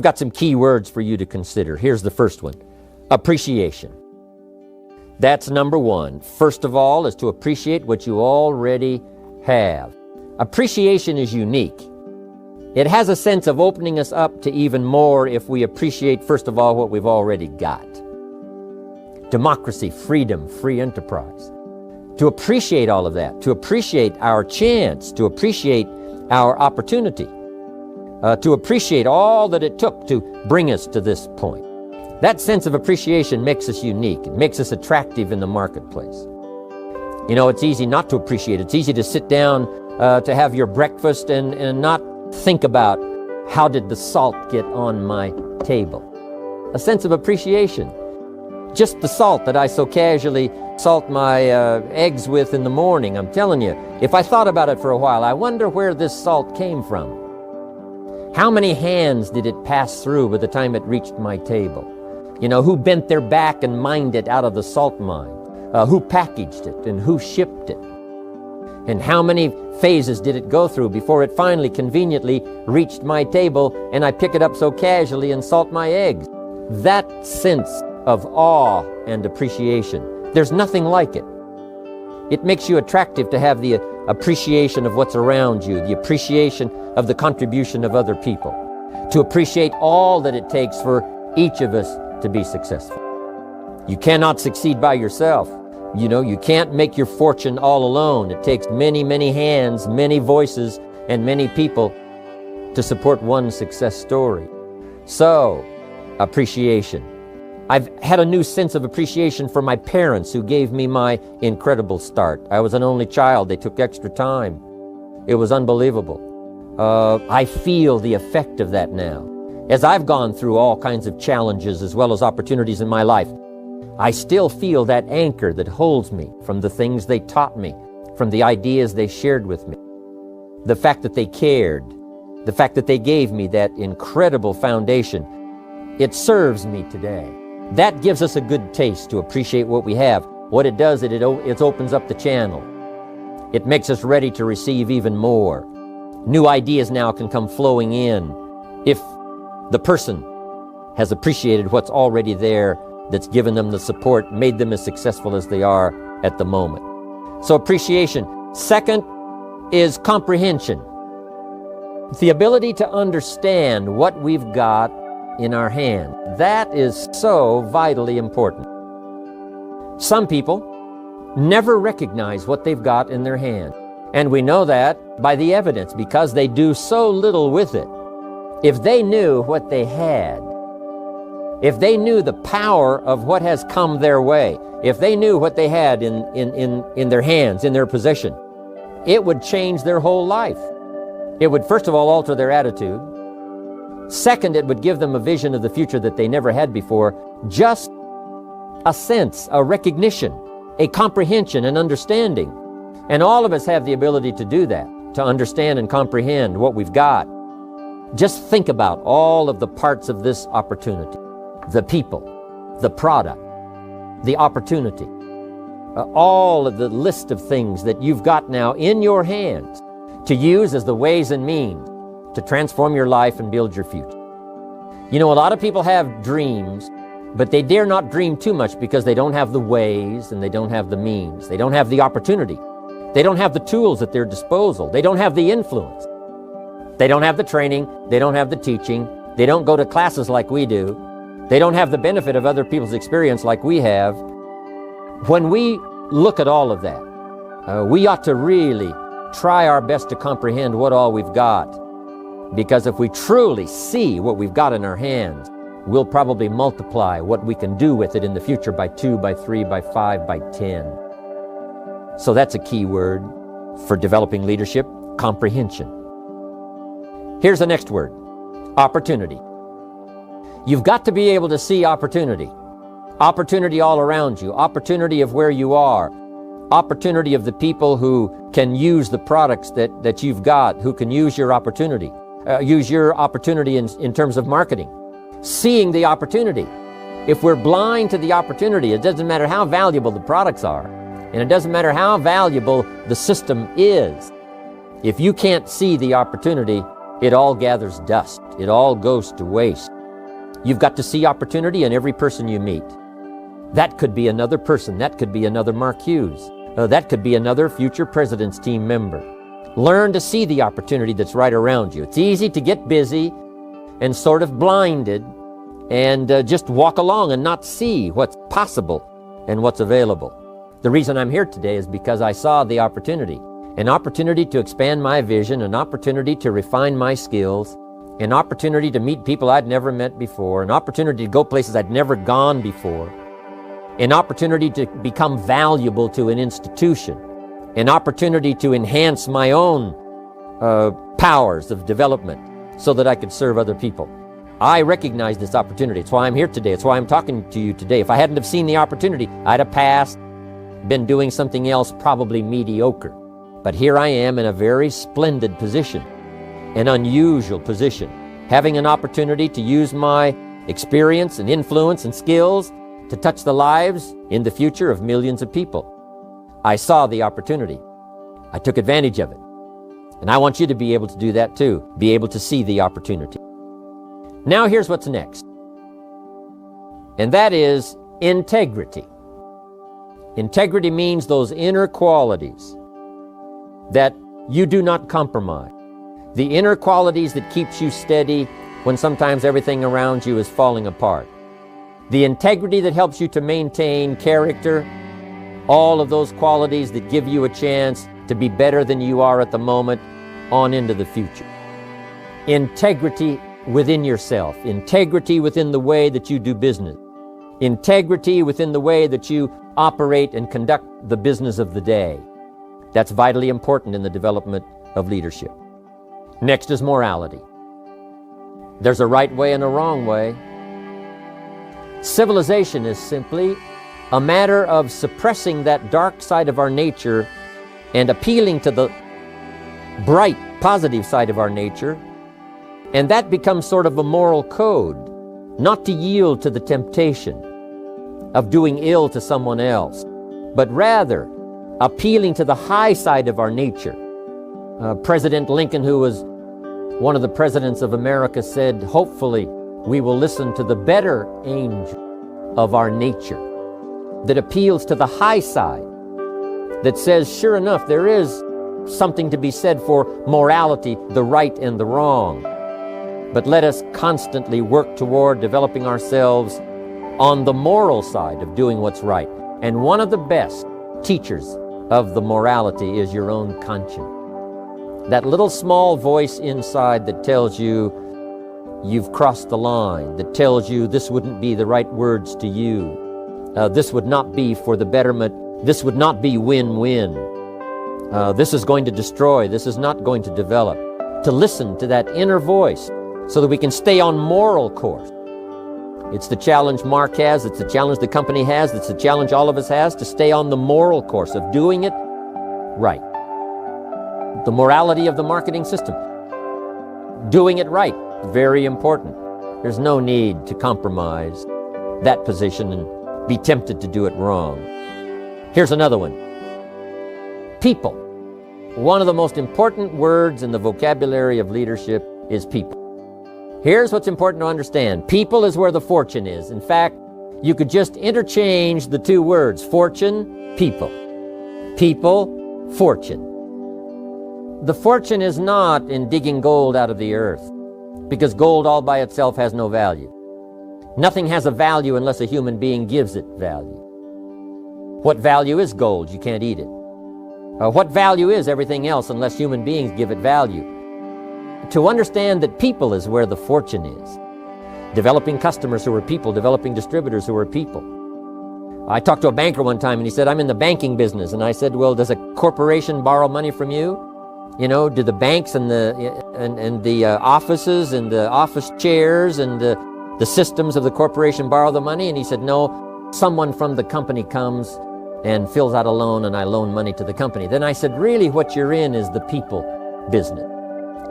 got some key words for you to consider. Here's the first one: appreciation. That's number one. First of all, is to appreciate what you already have. Appreciation is unique. It has a sense of opening us up to even more if we appreciate, first of all, what we've already got. Democracy, freedom, free enterprise. To appreciate all of that, to appreciate our chance, to appreciate our opportunity, to appreciate all that it took to bring us to this point. That sense of appreciation makes us unique. It makes us attractive in the marketplace. You know, it's easy not to appreciate. It's easy to sit down to have your breakfast and not think about, how did the salt get on my table? A sense of appreciation. Just the salt that I so casually salt my eggs with in the morning. I'm telling you, if I thought about it for a while, I wonder where this salt came from. How many hands did it pass through by the time it reached my table? You know, who bent their back and mined it out of the salt mine? Who packaged it and who shipped it? And how many phases did it go through before it finally conveniently reached my table and I pick it up so casually and salt my eggs? That sense of awe and appreciation, there's nothing like it. It makes you attractive to have the appreciation of what's around you, the appreciation of the contribution of other people, to appreciate all that it takes for each of us to be successful. You cannot succeed by yourself. You know, you can't make your fortune all alone. It takes many, many hands, many voices, and many people to support one success story. So, appreciation. I've had a new sense of appreciation for my parents who gave me my incredible start. I was an only child. They took extra time. It was unbelievable. I feel the effect of that now. As I've gone through all kinds of challenges as well as opportunities in my life, I still feel that anchor that holds me from the things they taught me, from the ideas they shared with me. The fact that they cared, the fact that they gave me that incredible foundation, it serves me today. That gives us a good taste to appreciate what we have. What it does, it opens up the channel. It makes us ready to receive even more. New ideas now can come flowing in if the person has appreciated what's already there, that's given them the support, made them as successful as they are at the moment. So appreciation. Second is comprehension. The ability to understand what we've got in our hand. That is so vitally important. Some people never recognize what they've got in their hand. And we know that by the evidence, because they do so little with it. If they knew what they had, if they knew the power of what has come their way, if they knew what they had in their hands, in their possession, it would change their whole life. It would, first of all, alter their attitude. Second, it would give them a vision of the future that they never had before. Just a sense, a recognition, a comprehension, an understanding. And all of us have the ability to do that, to understand and comprehend what we've got. Just think about all of the parts of this opportunity. The people, the product, the opportunity, all of the list of things that you've got now in your hands to use as the ways and means to transform your life and build your future. You know, a lot of people have dreams, but they dare not dream too much because they don't have the ways and they don't have the means. They don't have the opportunity. They don't have the tools at their disposal. They don't have the influence. They don't have the training. They don't have the teaching. They don't go to classes like we do. They don't have the benefit of other people's experience like we have. When we look at all of that, we ought to really try our best to comprehend what all we've got. Because if we truly see what we've got in our hands, we'll probably multiply what we can do with it in the future by 2, by 3, by 5, by 10. So that's a key word for developing leadership: comprehension. Here's the next word: opportunity. You've got to be able to see opportunity. Opportunity all around you. Opportunity of where you are. Opportunity of the people who can use the products that you've got, who can use your opportunity. Use your opportunity in terms of marketing. Seeing the opportunity. If we're blind to the opportunity, it doesn't matter how valuable the products are, and it doesn't matter how valuable the system is. If you can't see the opportunity, it all gathers dust. It all goes to waste. You've got to see opportunity in every person you meet. That could be another person. That could be another Mark Hughes. That could be another future president's team member. Learn to see the opportunity that's right around you. It's easy to get busy and sort of blinded and just walk along and not see what's possible and what's available. The reason I'm here today is because I saw the opportunity. An opportunity to expand my vision, an opportunity to refine my skills, an opportunity to meet people I'd never met before, an opportunity to go places I'd never gone before, an opportunity to become valuable to an institution, an opportunity to enhance my own powers of development so that I could serve other people. I recognize this opportunity. It's why I'm here today. It's why I'm talking to you today. If I hadn't have seen the opportunity, I'd have passed, been doing something else probably mediocre. But here I am in a very splendid position, an unusual position, having an opportunity to use my experience and influence and skills to touch the lives in the future of millions of people. I saw the opportunity. I took advantage of it. And I want you to be able to do that too, be able to see the opportunity. Now here's what's next. And that is integrity. Integrity means those inner qualities that you do not compromise. The inner qualities that keeps you steady when sometimes everything around you is falling apart. The integrity that helps you to maintain character, all of those qualities that give you a chance to be better than you are at the moment on into the future. Integrity within yourself, integrity within the way that you do business, integrity within the way that you operate and conduct the business of the day. That's vitally important in the development of leadership. Next is morality. There's a right way and a wrong way. Civilization is simply a matter of suppressing that dark side of our nature and appealing to the bright, positive side of our nature. And that becomes sort of a moral code, not to yield to the temptation of doing ill to someone else, but rather appealing to the high side of our nature. President Lincoln, who was one of the presidents of America, said, hopefully we will listen to the better angel of our nature that appeals to the high side, that says, sure enough, there is something to be said for morality, the right and the wrong. But let us constantly work toward developing ourselves on the moral side of doing what's right. And one of the best teachers of the morality is your own conscience. That little small voice inside that tells you you've crossed the line, that tells you this wouldn't be the right words to you, this would not be for the betterment, this would not be win-win, this is going to destroy, this is not going to develop. To listen to that inner voice so that we can stay on moral course. It's the challenge Mark has, it's the challenge the company has, it's the challenge all of us has, to stay on the moral course of doing it right. The morality of the marketing system. Doing it right, very important. There's no need to compromise that position and be tempted to do it wrong. Here's another one. People. One of the most important words in the vocabulary of leadership is people. Here's what's important to understand. People is where the fortune is. In fact, you could just interchange the two words, fortune, people. People, fortune. The fortune is not in digging gold out of the earth, because gold all by itself has no value. Nothing has a value unless a human being gives it value. What value is gold? You can't eat it. What value is everything else unless human beings give it value? To understand that people is where the fortune is. Developing customers who are people, developing distributors who are people. I talked to a banker one time and he said, I'm in the banking business. And I said, well, does a corporation borrow money from you? You know, do the banks and the offices and the office chairs and the systems of the corporation borrow the money? And he said, no, someone from the company comes and fills out a loan and I loan money to the company. Then I said, really what you're in is the people business.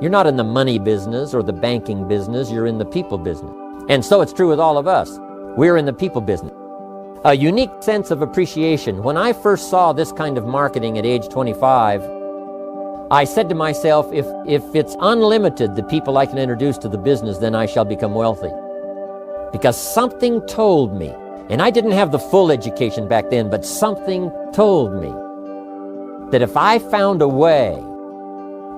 You're not in the money business or the banking business, you're in the people business. And so it's true with all of us. We're in the people business. A unique sense of appreciation. When I first saw this kind of marketing at age 25, I said to myself, if it's unlimited, the people I can introduce to the business, then I shall become wealthy. because something told me, and I didn't have the full education back then, but something told me that if I found a way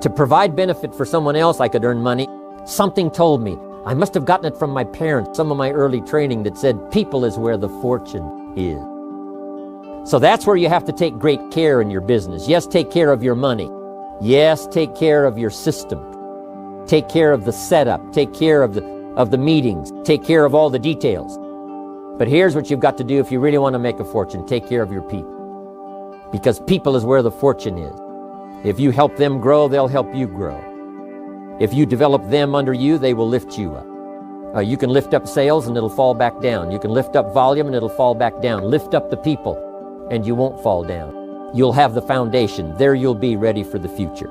to provide benefit for someone else, I could earn money. Something told me. I must have gotten it from my parents, some of my early training that said people is where the fortune is. So that's where you have to take great care in your business. Yes, take care of your money. Yes, take care of your system. Take care of the setup. Take care of the meetings. Take care of all the details. But here's what you've got to do if you really want to make a fortune. Take care of your people. Because people is where the fortune is. If you help them grow, they'll help you grow. If you develop them under you, they will lift you up. You can lift up sales and it'll fall back down. You can lift up volume and it'll fall back down. Lift up the people and you won't fall down. You'll have the foundation. There you'll be ready for the future.